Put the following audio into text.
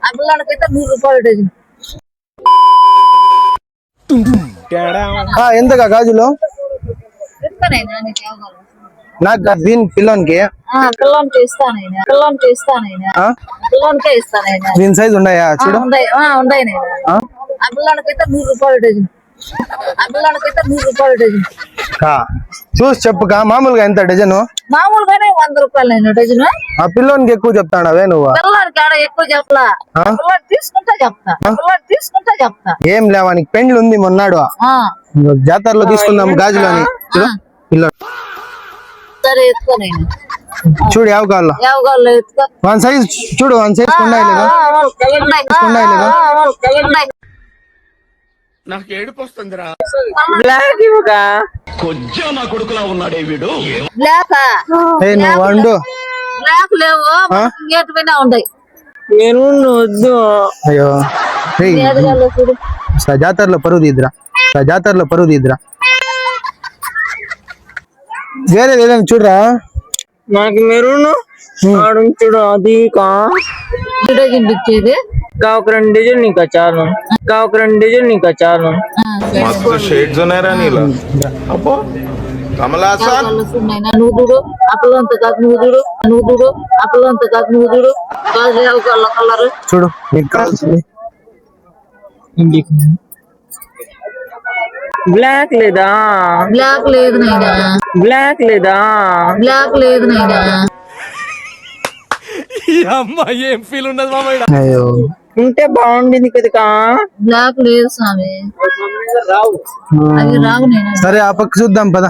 ఆ పిల్లలకైతే 100 రూపాయలు డజన్. ఎంతగా గాజులు? ఇస్తానైనా నీకు ఇవ్వగలను. నాకు దీని పిల్లోనికి పిల్లలకి ఇస్తానైనా, పిల్లలకి ఇస్తానైనా, పిల్లలకే ఇస్తానైనా. దీని సైజు ఉన్నాయా చూడు? ఉన్నాయి నేను. ఆ పిల్లలకైతే 100 రూపాయలు డజన్. ఆ పిల్లలకైతే 100 రూపాయలు డజన్. చూసి చెప్పుకా. మామూలుగా ఎంత డజను? మామూలుగానే 100 రూపాయలు డజన్. ఆ పిల్లోనికి ఎక్కువ చెప్తాడవే నువ్వు? పిల్లలకి ఆడ ఎక్కువ చెప్పలా, పిల్లలకి తీసుకుంటా చెప్తా, పిల్లలకి తీసుకుంటా చెప్తా. ఏం లేవా నీకు పెండ్లు ఉంది మొన్నాడు జాతరలో తీసుకుందాం గాజులు అని పిల్ల. సరే ఎత్తుకో నేను చూడు యావకాల్లో ఎత్తుకో. వన్ సైజ్ చూడు, వన్ సైజ్ ఉన్నాయి లేదా? నాకు ఏడుపు వస్తుందిరా. బ్లాక్ ఇవ్వగా కొంచెం నా కొడుకులా ఉన్నాడే వీడు. బ్లాక్ నువ్వు వండు. బ్లాక్ లేవు, గేట్ పైన ఉంటాయి. వద్దు. అయ్యో చూడు జాతరలో పరువు తీద్దురా, జాతరలో పరువు తీద్దురా. వేరే ఏదైనా చూడరా. నాకు మెరూన్ చూడు. అది డజన్ ఇచ్చేది ఒక 2 డజన్ నీకు చాలు, ఒక 2 డజన్ నీకు చాలు. మస్తు షేడ్స్ ఉన్నాయరా నీలో. అబ్బో కమలాసన్ నూదుడు అప్పలంత కాదు, నూదుడు అప్పలంత కాదు, నూదుడు కలర్ చూడు నీకు కావాల్సింది. బ్లాక్ లేదా? బ్లాక్ లేదు నైనా, బ్లాక్ లేదా? బ్లాక్ లేదు నైనా. అమ్మాయి ఏం ఫీల్ ఉన్నది మామయ్య. అయ్యో ఉంటే బాగుండింది కదా. బ్లాక్ లేదు స్వామి, అవి రావు నైనా. సరే ఆ పక్క చూద్దాం పద.